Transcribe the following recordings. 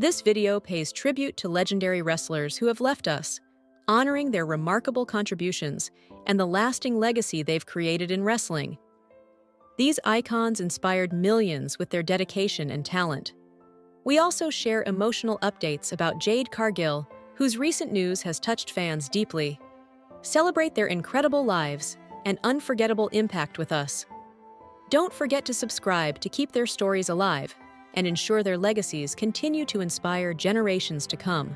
This video pays tribute to legendary wrestlers who have left us, honoring their remarkable contributions and the lasting legacy they've created in wrestling. These icons inspired millions with their dedication and talent. We also share emotional updates about Jade Cargill, whose recent news has touched fans deeply. Celebrate their incredible lives and unforgettable impact with us. Don't forget to subscribe to keep their stories alive and ensure their legacies continue to inspire generations to come.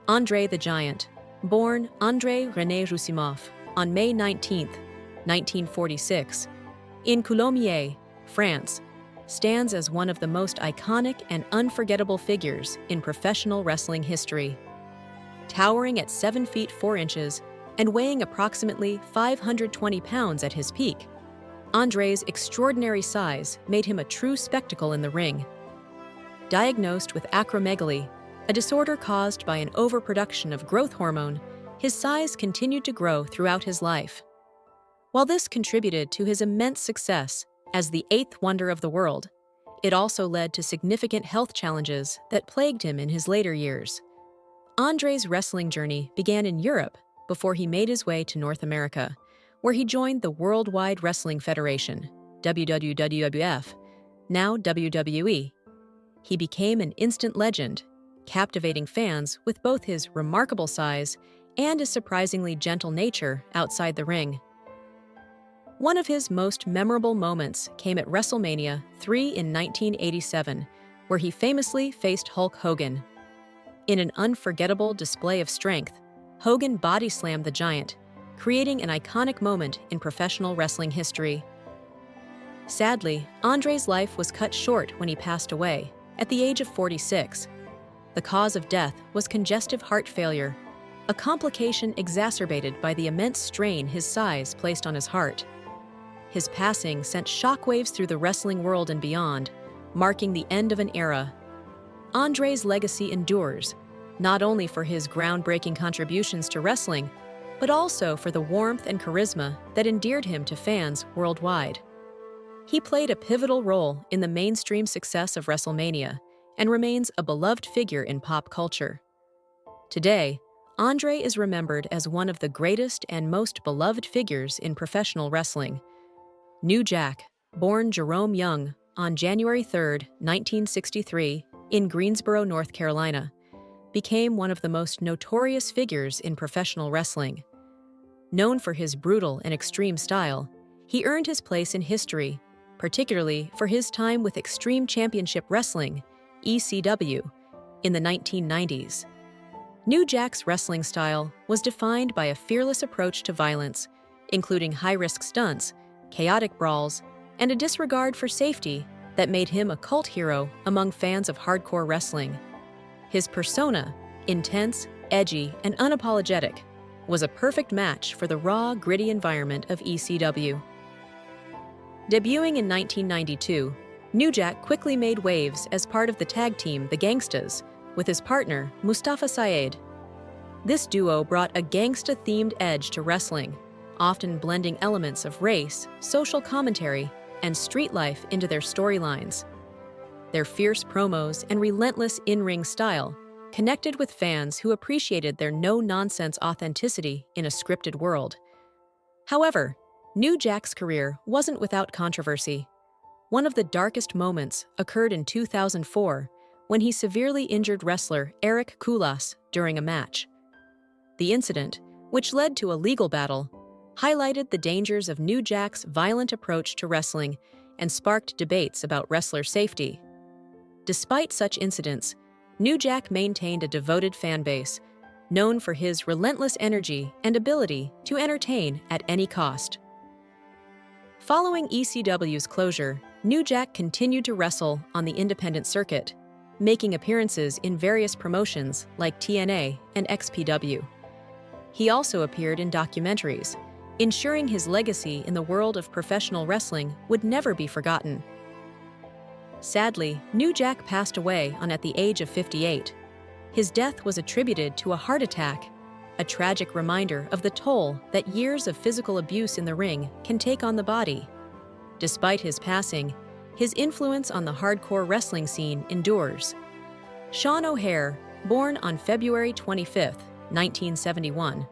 André the Giant, born André René Roussimoff on May 19, 1946, in Coulommiers, France, stands as one of the most iconic and unforgettable figures in professional wrestling history. Towering at 7 feet 4 inches and weighing approximately 520 pounds at his peak, André's extraordinary size made him a true spectacle in the ring. Diagnosed with acromegaly, a disorder caused by an overproduction of growth hormone, his size continued to grow throughout his life. While this contributed to his immense success as the eighth wonder of the world, it also led to significant health challenges that plagued him in his later years. André's wrestling journey began in Europe before he made his way to North America, where he joined the Worldwide Wrestling Federation, WWF, now WWE. He became an instant legend, captivating fans with both his remarkable size and his surprisingly gentle nature outside the ring. One of his most memorable moments came at WrestleMania 3 in 1987, where he famously faced Hulk Hogan. In an unforgettable display of strength, Hogan body-slammed the Giant, creating an iconic moment in professional wrestling history. Sadly, André's life was cut short when he passed away, at the age of 46. The cause of death was congestive heart failure, a complication exacerbated by the immense strain his size placed on his heart. His passing sent shockwaves through the wrestling world and beyond, marking the end of an era. André's legacy endures, not only for his groundbreaking contributions to wrestling, but also for the warmth and charisma that endeared him to fans worldwide. He played a pivotal role in the mainstream success of WrestleMania and remains a beloved figure in pop culture. Today, André is remembered as one of the greatest and most beloved figures in professional wrestling. New Jack, born Jerome Young on January 3, 1963, in Greensboro, North Carolina, became one of the most notorious figures in professional wrestling. Known for his brutal and extreme style, he earned his place in history, particularly for his time with Extreme Championship Wrestling, ECW, in the 1990s. New Jack's wrestling style was defined by a fearless approach to violence, including high-risk stunts, chaotic brawls, and a disregard for safety that made him a cult hero among fans of hardcore wrestling. His persona, intense, edgy, and unapologetic, was a perfect match for the raw, gritty environment of ECW. Debuting in 1992, New Jack quickly made waves as part of the tag team The Gangstas with his partner, Mustafa Sayed. This duo brought a gangsta-themed edge to wrestling, often blending elements of race, social commentary, and street life into their storylines. Their fierce promos and relentless in-ring style connected with fans who appreciated their no-nonsense authenticity in a scripted world. However, New Jack's career wasn't without controversy. One of the darkest moments occurred in 2004 when he severely injured wrestler Eric Koulas during a match. The incident, which led to a legal battle, highlighted the dangers of New Jack's violent approach to wrestling and sparked debates about wrestler safety. Despite such incidents, New Jack maintained a devoted fan base, known for his relentless energy and ability to entertain at any cost. Following ECW's closure, New Jack continued to wrestle on the independent circuit, making appearances in various promotions like TNA and XPW. He also appeared in documentaries, ensuring his legacy in the world of professional wrestling would never be forgotten. Sadly, New Jack passed away at the age of 58. His death was attributed to a heart attack, a tragic reminder of the toll that years of physical abuse in the ring can take on the body. Despite his passing, his influence on the hardcore wrestling scene endures. Sean O'Haire, born on February 25, 1971,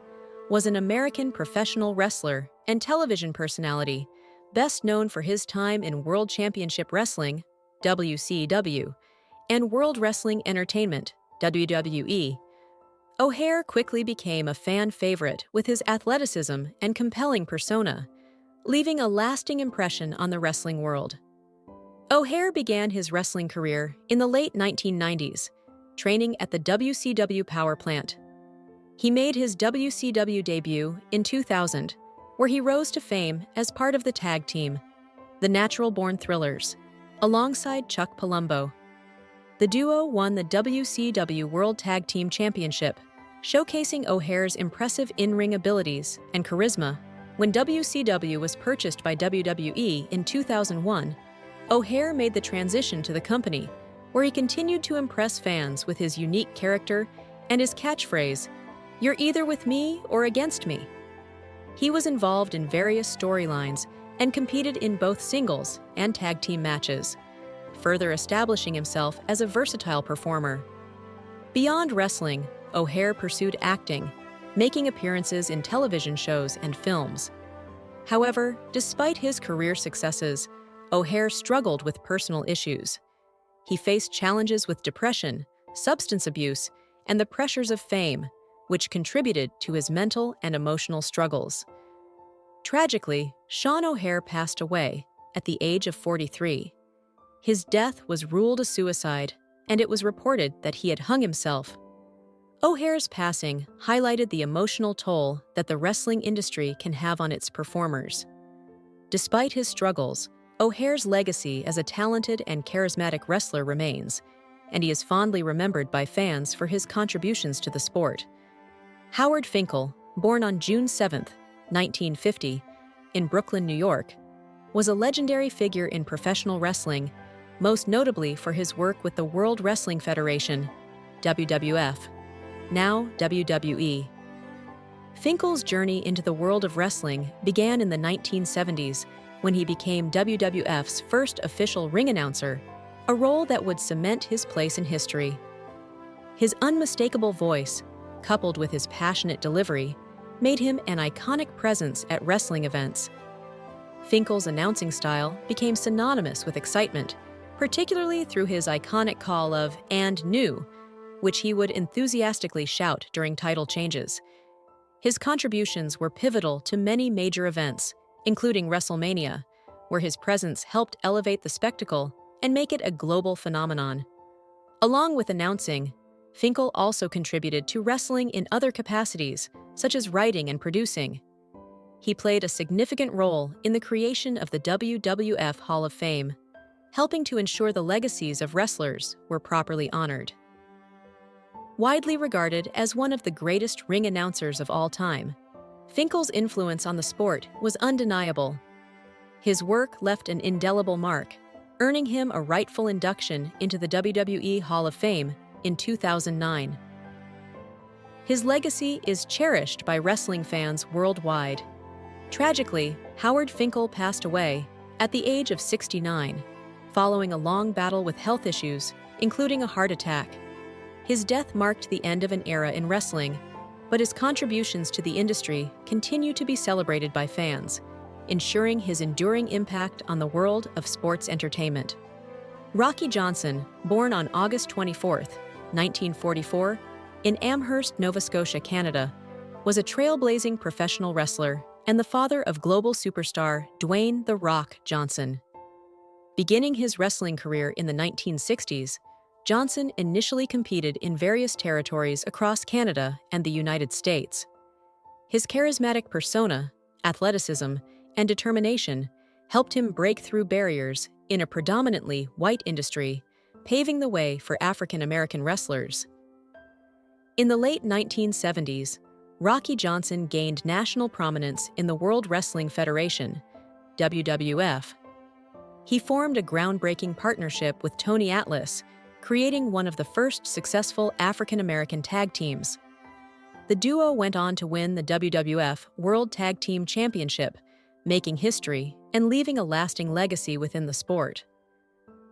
was an American professional wrestler and television personality, best known for his time in World Championship Wrestling, WCW, and World Wrestling Entertainment, WWE. O'Haire quickly became a fan favorite with his athleticism and compelling persona, leaving a lasting impression on the wrestling world. O'Haire began his wrestling career in the late 1990s, training at the WCW power plant. He made his WCW debut in 2000, where he rose to fame as part of the tag team, the Natural Born Thrillers, alongside Chuck Palumbo. The duo won the WCW World Tag Team Championship, showcasing O'Haire's impressive in-ring abilities and charisma. When WCW was purchased by WWE in 2001, O'Haire made the transition to the company, where he continued to impress fans with his unique character and his catchphrase, "You're either with me or against me." He was involved in various storylines and competed in both singles and tag team matches, further establishing himself as a versatile performer. Beyond wrestling, O'Haire pursued acting, making appearances in television shows and films. However, despite his career successes, O'Haire struggled with personal issues. He faced challenges with depression, substance abuse, and the pressures of fame, which contributed to his mental and emotional struggles. Tragically, Sean O'Haire passed away at the age of 43. His death was ruled a suicide, and it was reported that he had hung himself. O'Haire's passing highlighted the emotional toll that the wrestling industry can have on its performers. Despite his struggles, O'Haire's legacy as a talented and charismatic wrestler remains, and he is fondly remembered by fans for his contributions to the sport. Howard Finkel, born on June 7, 1950, in Brooklyn, New York, was a legendary figure in professional wrestling, most notably for his work with the World Wrestling Federation, WWF, now WWE. Finkel's journey into the world of wrestling began in the 1970s when he became WWF's first official ring announcer, a role that would cement his place in history. His unmistakable voice, coupled with his passionate delivery, made him an iconic presence at wrestling events. Finkel's announcing style became synonymous with excitement, particularly through his iconic call of "and new," which he would enthusiastically shout during title changes. His contributions were pivotal to many major events, including WrestleMania, where his presence helped elevate the spectacle and make it a global phenomenon. Along with announcing, Finkel also contributed to wrestling in other capacities, such as writing and producing. He played a significant role in the creation of the WWF Hall of Fame, helping to ensure the legacies of wrestlers were properly honored. Widely regarded as one of the greatest ring announcers of all time, Finkel's influence on the sport was undeniable. His work left an indelible mark, earning him a rightful induction into the WWE Hall of Fame in 2009. His legacy is cherished by wrestling fans worldwide. Tragically, Howard Finkel passed away at the age of 69, following a long battle with health issues, including a heart attack. His death marked the end of an era in wrestling, but his contributions to the industry continue to be celebrated by fans, ensuring his enduring impact on the world of sports entertainment. Rocky Johnson, born on August 24, 1944, in Amherst, Nova Scotia, Canada, was a trailblazing professional wrestler and the father of global superstar Dwayne "The Rock" Johnson. Beginning his wrestling career in the 1960s, Johnson initially competed in various territories across Canada and the United States. His charismatic persona, athleticism, and determination helped him break through barriers in a predominantly white industry, paving the way for African American wrestlers. In the late 1970s, Rocky Johnson gained national prominence in the World Wrestling Federation, WWF. He formed a groundbreaking partnership with Tony Atlas, creating one of the first successful African American tag teams. The duo went on to win the WWF World Tag Team Championship, making history and leaving a lasting legacy within the sport.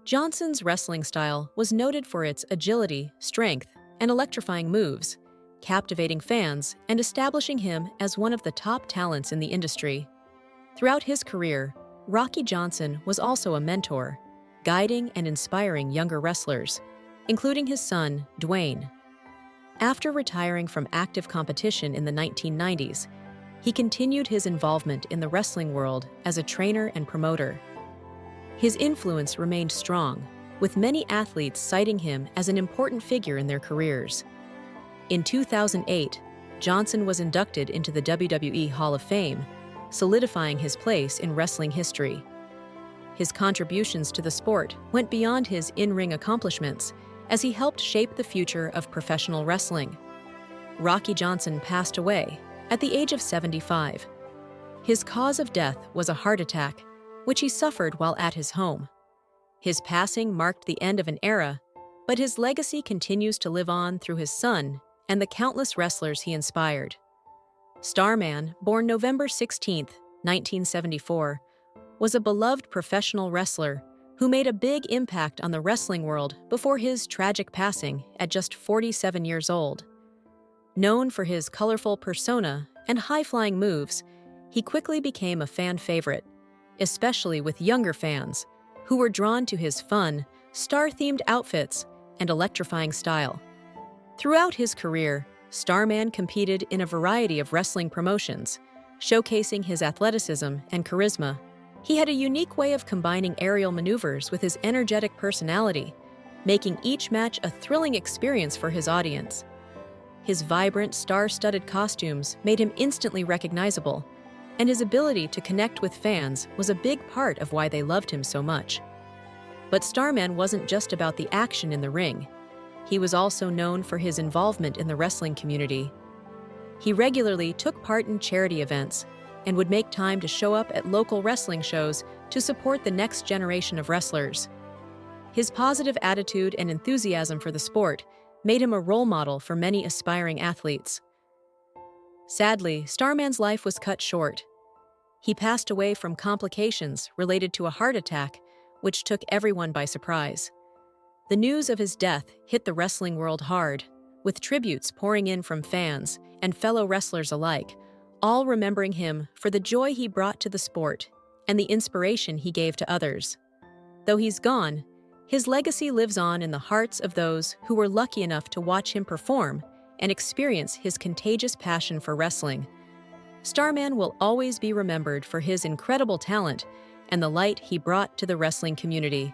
Johnson's wrestling style was noted for its agility, strength, and electrifying moves, captivating fans and establishing him as one of the top talents in the industry. Throughout his career, Rocky Johnson was also a mentor, guiding and inspiring younger wrestlers, including his son, Dwayne. After retiring from active competition in the 1990s, he continued his involvement in the wrestling world as a trainer and promoter. His influence remained strong, with many athletes citing him as an important figure in their careers. In 2008, Johnson was inducted into the WWE Hall of Fame, solidifying his place in wrestling history. His contributions to the sport went beyond his in-ring accomplishments as he helped shape the future of professional wrestling. Rocky Johnson passed away at the age of 75. His cause of death was a heart attack, which he suffered while at his home. His passing marked the end of an era, but his legacy continues to live on through his son and the countless wrestlers he inspired. Starman, born November 16, 1974, was a beloved professional wrestler who made a big impact on the wrestling world before his tragic passing at just 47 years old. Known for his colorful persona and high-flying moves, he quickly became a fan favorite, especially with younger fans, who were drawn to his fun, star-themed outfits and electrifying style. Throughout his career, Starman competed in a variety of wrestling promotions, showcasing his athleticism and charisma. He had a unique way of combining aerial maneuvers with his energetic personality, making each match a thrilling experience for his audience. His vibrant, star-studded costumes made him instantly recognizable, and his ability to connect with fans was a big part of why they loved him so much. But Starman wasn't just about the action in the ring. He was also known for his involvement in the wrestling community. He regularly took part in charity events and would make time to show up at local wrestling shows to support the next generation of wrestlers. His positive attitude and enthusiasm for the sport made him a role model for many aspiring athletes. Sadly, Starman's life was cut short. He passed away from complications related to a heart attack, which took everyone by surprise. The news of his death hit the wrestling world hard, with tributes pouring in from fans and fellow wrestlers alike, all remembering him for the joy he brought to the sport and the inspiration he gave to others. Though he's gone, his legacy lives on in the hearts of those who were lucky enough to watch him perform and experience his contagious passion for wrestling. Starman will always be remembered for his incredible talent and the light he brought to the wrestling community.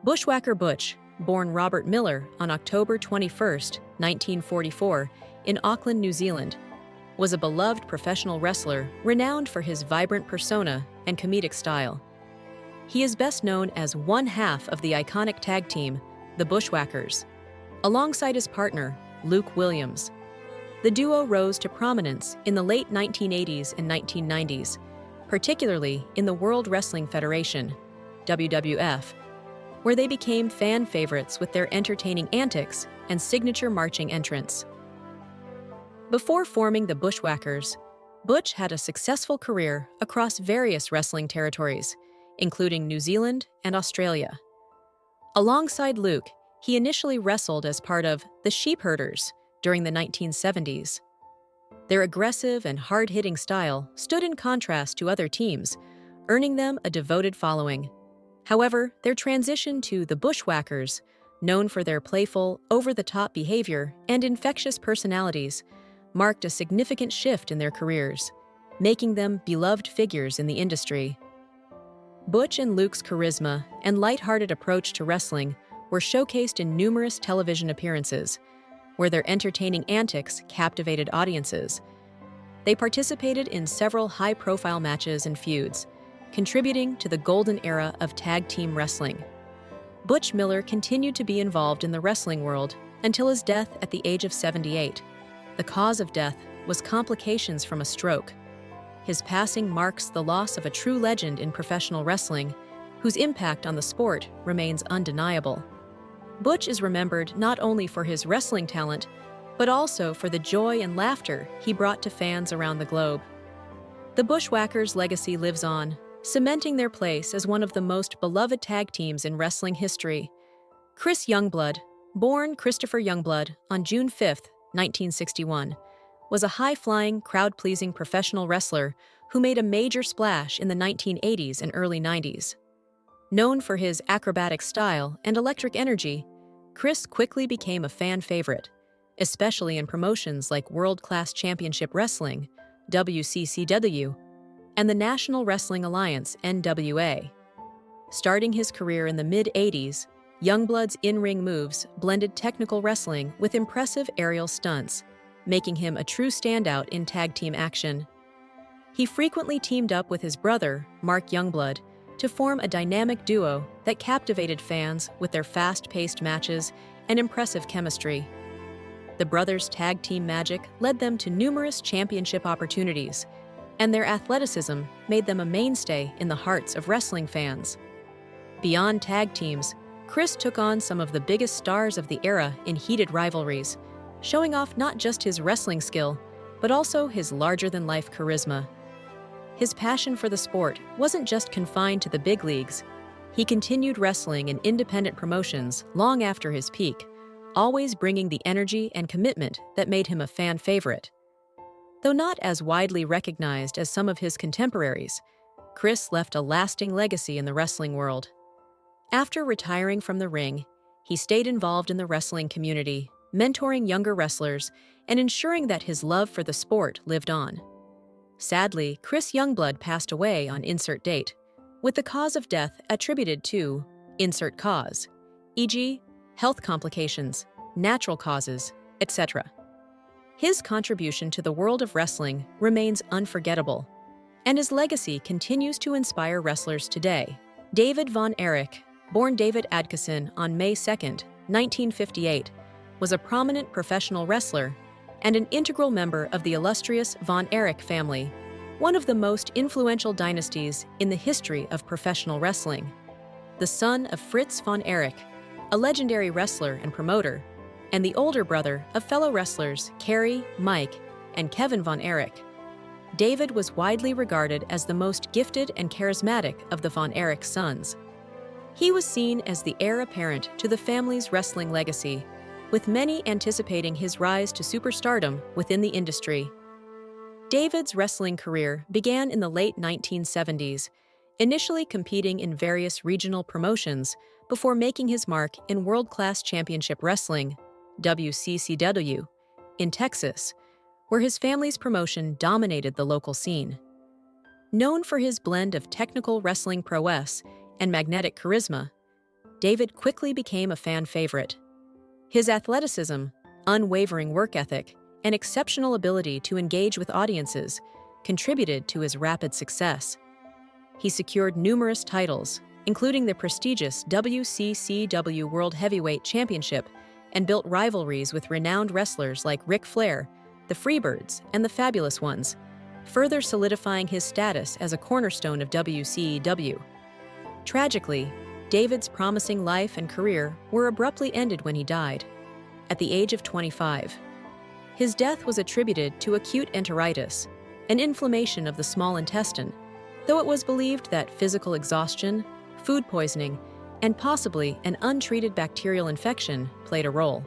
Bushwhacker Butch, born Robert Miller on October 21, 1944, in Auckland, New Zealand, was a beloved professional wrestler renowned for his vibrant persona and comedic style. He is best known as one half of the iconic tag team, the Bushwhackers, alongside his partner, Luke Williams. The duo rose to prominence in the late 1980s and 1990s, particularly in the World Wrestling Federation, WWF, where they became fan favorites with their entertaining antics and signature marching entrance. Before forming the Bushwhackers, Butch had a successful career across various wrestling territories, including New Zealand and Australia. Alongside Luke, he initially wrestled as part of the Sheepherders during the 1970s. Their aggressive and hard-hitting style stood in contrast to other teams, earning them a devoted following. However, their transition to the Bushwhackers, known for their playful, over-the-top behavior and infectious personalities, marked a significant shift in their careers, making them beloved figures in the industry. Butch and Luke's charisma and lighthearted approach to wrestling were showcased in numerous television appearances, where their entertaining antics captivated audiences. They participated in several high-profile matches and feuds, contributing to the golden era of tag team wrestling. Butch Miller continued to be involved in the wrestling world until his death at the age of 78. The cause of death was complications from a stroke. His passing marks the loss of a true legend in professional wrestling, whose impact on the sport remains undeniable. Butch is remembered not only for his wrestling talent, but also for the joy and laughter he brought to fans around the globe. The Bushwhackers' legacy lives on, cementing their place as one of the most beloved tag teams in wrestling history. Chris Youngblood, born Christopher Youngblood on June 5, 1961, was a high-flying, crowd-pleasing professional wrestler who made a major splash in the 1980s and early 90s. Known for his acrobatic style and electric energy, Chris quickly became a fan favorite, especially in promotions like World Class Championship Wrestling, WCCW, and the National Wrestling Alliance, NWA. Starting his career in the mid-80s, Youngblood's in-ring moves blended technical wrestling with impressive aerial stunts, making him a true standout in tag team action. He frequently teamed up with his brother, Mark Youngblood, to form a dynamic duo that captivated fans with their fast-paced matches and impressive chemistry. The brothers' tag team magic led them to numerous championship opportunities, and their athleticism made them a mainstay in the hearts of wrestling fans. Beyond tag teams, Chris took on some of the biggest stars of the era in heated rivalries, showing off not just his wrestling skill, but also his larger-than-life charisma. His passion for the sport wasn't just confined to the big leagues. He continued wrestling in independent promotions long after his peak, always bringing the energy and commitment that made him a fan favorite. Though not as widely recognized as some of his contemporaries, Chris left a lasting legacy in the wrestling world. After retiring from the ring, he stayed involved in the wrestling community, mentoring younger wrestlers and ensuring that his love for the sport lived on. Sadly, Chris Youngblood passed away on insert date, with the cause of death attributed to insert cause, e.g., health complications, natural causes, etc. His contribution to the world of wrestling remains unforgettable, and his legacy continues to inspire wrestlers today. David Von Erich, born David Adkisson on May 2, 1958, was a prominent professional wrestler and an integral member of the illustrious Von Erich family, one of the most influential dynasties in the history of professional wrestling. The son of Fritz von Erich, a legendary wrestler and promoter, and the older brother of fellow wrestlers Kerry, Mike, and Kevin Von Erich, David was widely regarded as the most gifted and charismatic of the Von Erich sons. He was seen as the heir apparent to the family's wrestling legacy, with many anticipating his rise to superstardom within the industry. David's wrestling career began in the late 1970s, initially competing in various regional promotions before making his mark in World Class Championship Wrestling, WCCW, in Texas, where his family's promotion dominated the local scene. Known for his blend of technical wrestling prowess and magnetic charisma, David quickly became a fan favorite. His athleticism, unwavering work ethic, and exceptional ability to engage with audiences contributed to his rapid success. He secured numerous titles, including the prestigious WCCW World Heavyweight Championship, and built rivalries with renowned wrestlers like Ric Flair, the Freebirds, and the Fabulous Ones, further solidifying his status as a cornerstone of WCW. Tragically, David's promising life and career were abruptly ended when he died, at the age of 25. His death was attributed to acute enteritis, an inflammation of the small intestine, though it was believed that physical exhaustion, food poisoning, and possibly an untreated bacterial infection played a role.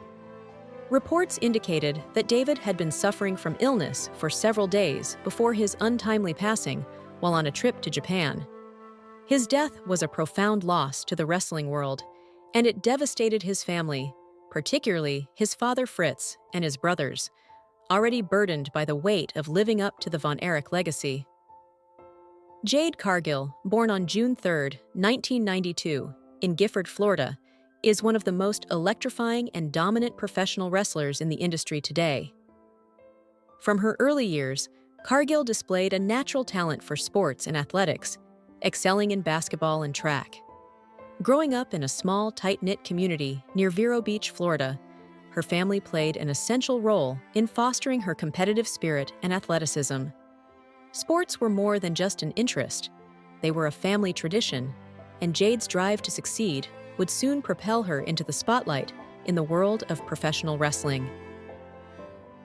Reports indicated that David had been suffering from illness for several days before his untimely passing while on a trip to Japan. His death was a profound loss to the wrestling world, and it devastated his family, particularly his father Fritz and his brothers, already burdened by the weight of living up to the Von Erich legacy. Jade Cargill, born on June 3, 1992, in Gifford, Florida, is one of the most electrifying and dominant professional wrestlers in the industry today. From her early years, Cargill displayed a natural talent for sports and athletics, excelling in basketball and track. Growing up in a small, tight-knit community near Vero Beach, Florida, her family played an essential role in fostering her competitive spirit and athleticism. Sports were more than just an interest. They were a family tradition, and Jade's drive to succeed would soon propel her into the spotlight in the world of professional wrestling.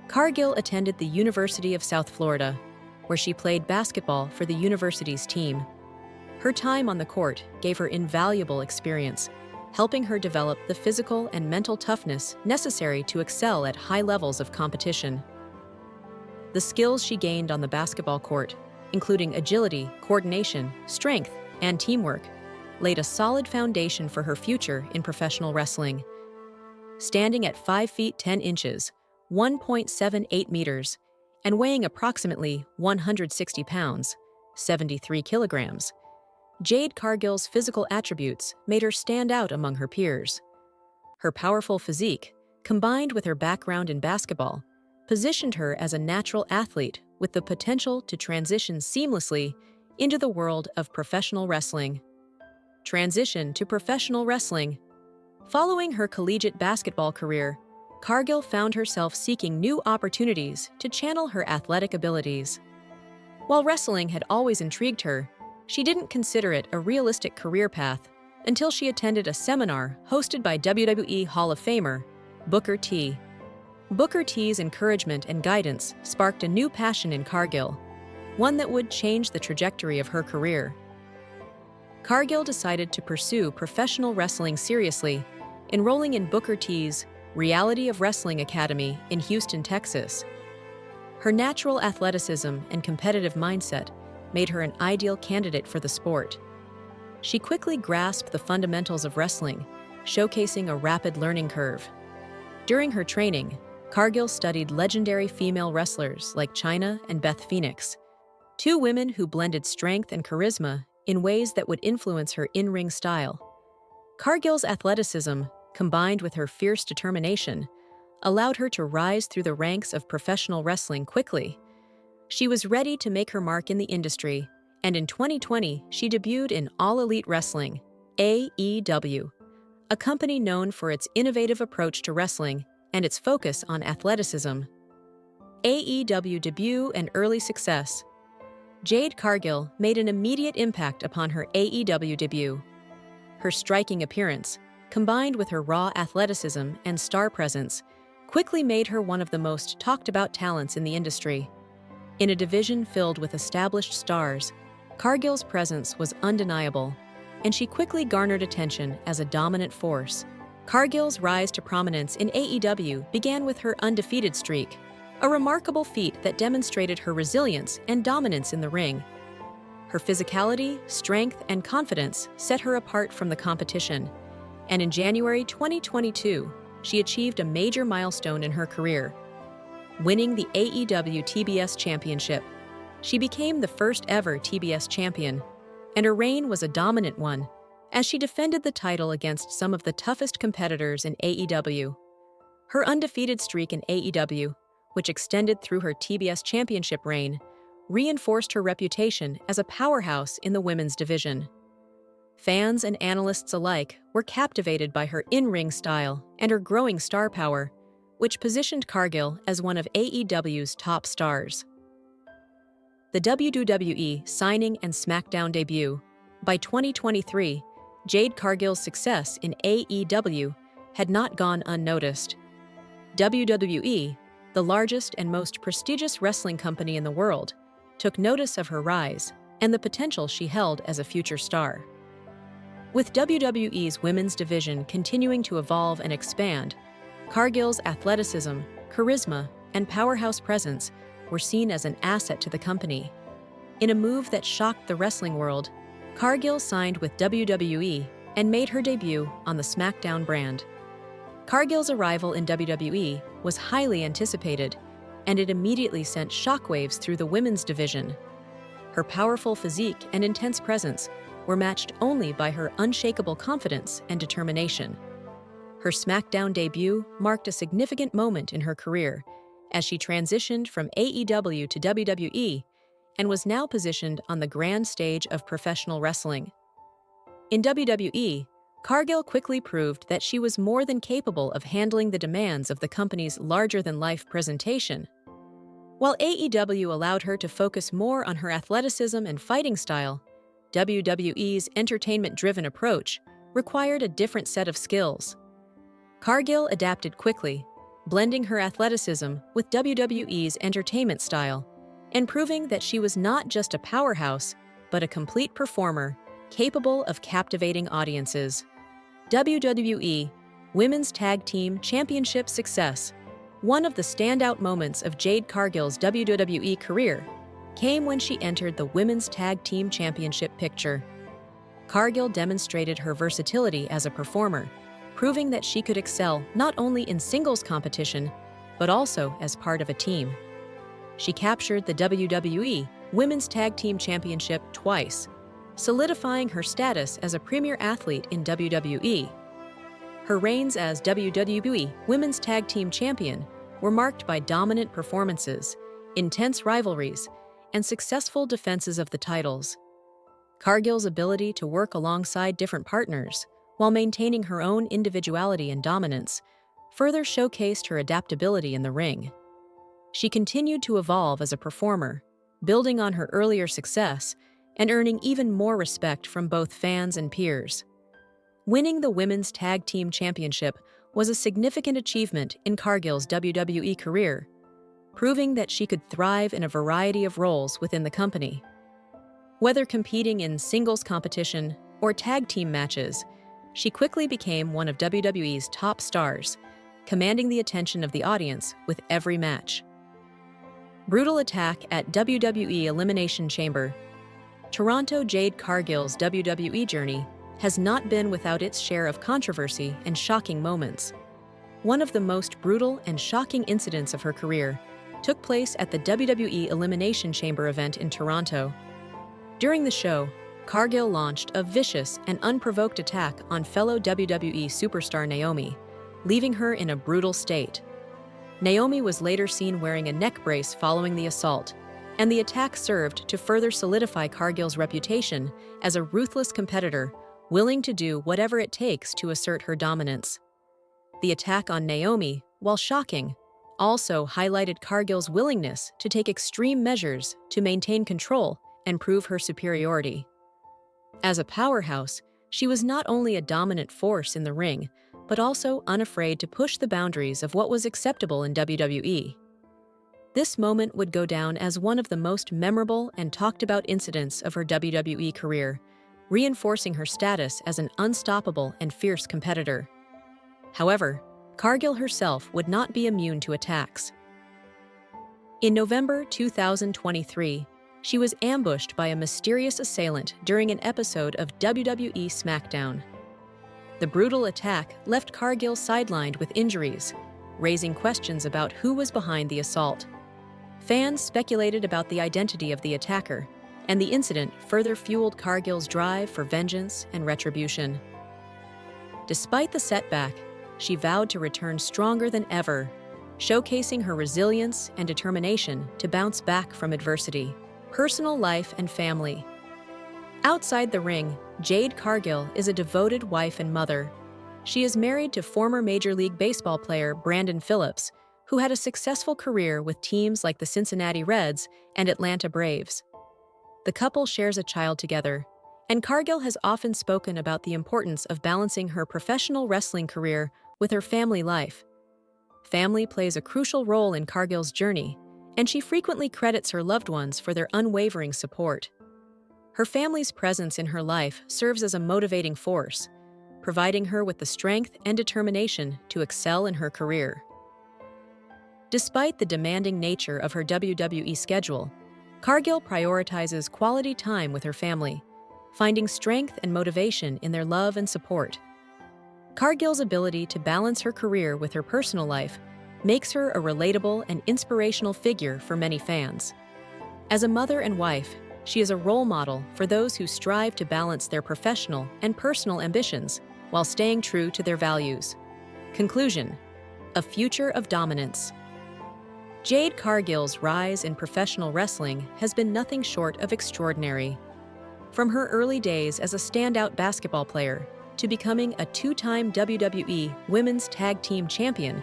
Cargill attended the University of South Florida, where she played basketball for the university's team. Her time on the court gave her invaluable experience, helping her develop the physical and mental toughness necessary to excel at high levels of competition. The skills she gained on the basketball court, including agility, coordination, strength, and teamwork, laid a solid foundation for her future in professional wrestling. Standing at 5 feet 10 inches, 1.78 meters, and weighing approximately 160 pounds, 73 kilograms, Jade Cargill's physical attributes made her stand out among her peers. Her powerful physique, combined with her background in basketball, positioned her as a natural athlete with the potential to transition seamlessly into the world of professional wrestling. Transition to professional wrestling. Following her collegiate basketball career, Cargill found herself seeking new opportunities to channel her athletic abilities. While wrestling had always intrigued her, she didn't consider it a realistic career path until she attended a seminar hosted by WWE Hall of Famer Booker T. Booker T's encouragement and guidance sparked a new passion in Cargill, one that would change the trajectory of her career. Cargill decided to pursue professional wrestling seriously, enrolling in Booker T's Reality of Wrestling Academy in Houston, Texas. Her natural athleticism and competitive mindset made her an ideal candidate for the sport. She quickly grasped the fundamentals of wrestling, showcasing a rapid learning curve. During her training, Cargill studied legendary female wrestlers like Chyna and Beth Phoenix, two women who blended strength and charisma in ways that would influence her in-ring style. Cargill's athleticism, combined with her fierce determination, allowed her to rise through the ranks of professional wrestling quickly. She was ready to make her mark in the industry, and in 2020, she debuted in All Elite Wrestling, AEW, a company known for its innovative approach to wrestling and its focus on athleticism. AEW debut and early success. Jade Cargill made an immediate impact upon her AEW debut. Her striking appearance, combined with her raw athleticism and star presence, quickly made her one of the most talked-about talents in the industry. In a division filled with established stars, Cargill's presence was undeniable, and she quickly garnered attention as a dominant force. Cargill's rise to prominence in AEW began with her undefeated streak, a remarkable feat that demonstrated her resilience and dominance in the ring. Her physicality, strength, and confidence set her apart from the competition, and in January 2022, she achieved a major milestone in her career, winning the AEW TBS Championship. She became the first ever TBS champion, and her reign was a dominant one, as she defended the title against some of the toughest competitors in AEW. Her undefeated streak in AEW, which extended through her TBS championship reign, reinforced her reputation as a powerhouse in the women's division. Fans and analysts alike were captivated by her in-ring style and her growing star power, which positioned Cargill as one of AEW's top stars. The WWE signing and SmackDown debut. By 2023, Jade Cargill's success in AEW had not gone unnoticed. WWE, the largest and most prestigious wrestling company in the world, took notice of her rise and the potential she held as a future star. With WWE's women's division continuing to evolve and expand, Cargill's athleticism, charisma, and powerhouse presence were seen as an asset to the company. In a move that shocked the wrestling world, Cargill signed with WWE and made her debut on the SmackDown brand. Cargill's arrival in WWE was highly anticipated, and it immediately sent shockwaves through the women's division. Her powerful physique and intense presence were matched only by her unshakable confidence and determination. Her SmackDown debut marked a significant moment in her career as she transitioned from AEW to WWE and was now positioned on the grand stage of professional wrestling. In WWE, Cargill quickly proved that she was more than capable of handling the demands of the company's larger-than-life presentation. While AEW allowed her to focus more on her athleticism and fighting style, WWE's entertainment-driven approach required a different set of skills. Cargill adapted quickly, blending her athleticism with WWE's entertainment style, and proving that she was not just a powerhouse, but a complete performer capable of captivating audiences. WWE Women's Tag Team Championship success. One of the standout moments of Jade Cargill's WWE career came when she entered the Women's Tag Team Championship picture. Cargill demonstrated her versatility as a performer, proving that she could excel not only in singles competition, but also as part of a team. She captured the WWE Women's Tag Team Championship twice, solidifying her status as a premier athlete in WWE. Her reigns as WWE Women's Tag Team Champion were marked by dominant performances, intense rivalries, and successful defenses of the titles. Cargill's ability to work alongside different partners while maintaining her own individuality and dominance further showcased her adaptability in the ring. She continued to evolve as a performer, building on her earlier success and earning even more respect from both fans and peers. Winning the Women's Tag Team Championship was a significant achievement in Cargill's WWE career, proving that she could thrive in a variety of roles within the company. Whether competing in singles competition or tag team matches, she quickly became one of WWE's top stars, commanding the attention of the audience with every match. Brutal attack at WWE Elimination Chamber. Toronto Jade Cargill's WWE journey has not been without its share of controversy and shocking moments. One of the most brutal and shocking incidents of her career took place at the WWE Elimination Chamber event in Toronto. During the show, Cargill launched a vicious and unprovoked attack on fellow WWE superstar Naomi, leaving her in a brutal state. Naomi was later seen wearing a neck brace following the assault, and the attack served to further solidify Cargill's reputation as a ruthless competitor willing to do whatever it takes to assert her dominance. The attack on Naomi, while shocking, also highlighted Cargill's willingness to take extreme measures to maintain control and prove her superiority. As a powerhouse, she was not only a dominant force in the ring, but also unafraid to push the boundaries of what was acceptable in WWE. This moment would go down as one of the most memorable and talked about incidents of her WWE career, reinforcing her status as an unstoppable and fierce competitor. However, Cargill herself would not be immune to attacks. In November 2023, she was ambushed by a mysterious assailant during an episode of WWE SmackDown. The brutal attack left Cargill sidelined with injuries, raising questions about who was behind the assault. Fans speculated about the identity of the attacker, and the incident further fueled Cargill's drive for vengeance and retribution. Despite the setback, she vowed to return stronger than ever, showcasing her resilience and determination to bounce back from adversity. Personal life and family. Outside the ring, Jade Cargill is a devoted wife and mother. She is married to former Major League Baseball player Brandon Phillips, who had a successful career with teams like the Cincinnati Reds and Atlanta Braves. The couple shares a child together, and Cargill has often spoken about the importance of balancing her professional wrestling career with her family life. Family plays a crucial role in Cargill's journey, and she frequently credits her loved ones for their unwavering support. Her family's presence in her life serves as a motivating force, providing her with the strength and determination to excel in her career. Despite the demanding nature of her WWE schedule, Cargill prioritizes quality time with her family, finding strength and motivation in their love and support. Cargill's ability to balance her career with her personal life makes her a relatable and inspirational figure for many fans. As a mother and wife, she is a role model for those who strive to balance their professional and personal ambitions while staying true to their values. Conclusion: a future of dominance. Jade Cargill's rise in professional wrestling has been nothing short of extraordinary. From her early days as a standout basketball player to becoming a two-time WWE Women's Tag Team Champion,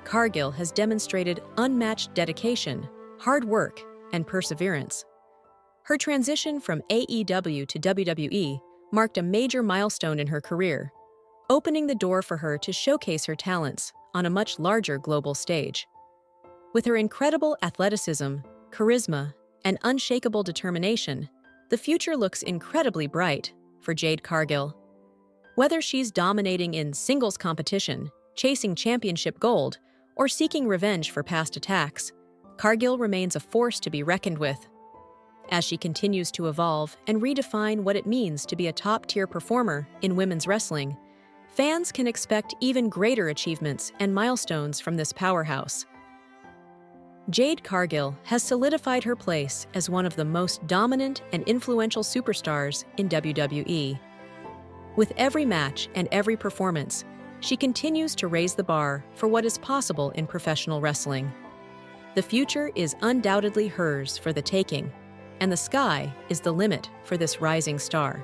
Cargill has demonstrated unmatched dedication, hard work, and perseverance. Her transition from AEW to WWE marked a major milestone in her career, opening the door for her to showcase her talents on a much larger global stage. With her incredible athleticism, charisma, and unshakable determination, the future looks incredibly bright for Jade Cargill. Whether she's dominating in singles competition, chasing championship gold, or seeking revenge for past attacks, Cargill remains a force to be reckoned with. As she continues to evolve and redefine what it means to be a top-tier performer in women's wrestling, fans can expect even greater achievements and milestones from this powerhouse. Jade Cargill has solidified her place as one of the most dominant and influential superstars in WWE. With every match and every performance, she continues to raise the bar for what is possible in professional wrestling. The future is undoubtedly hers for the taking, and the sky is the limit for this rising star.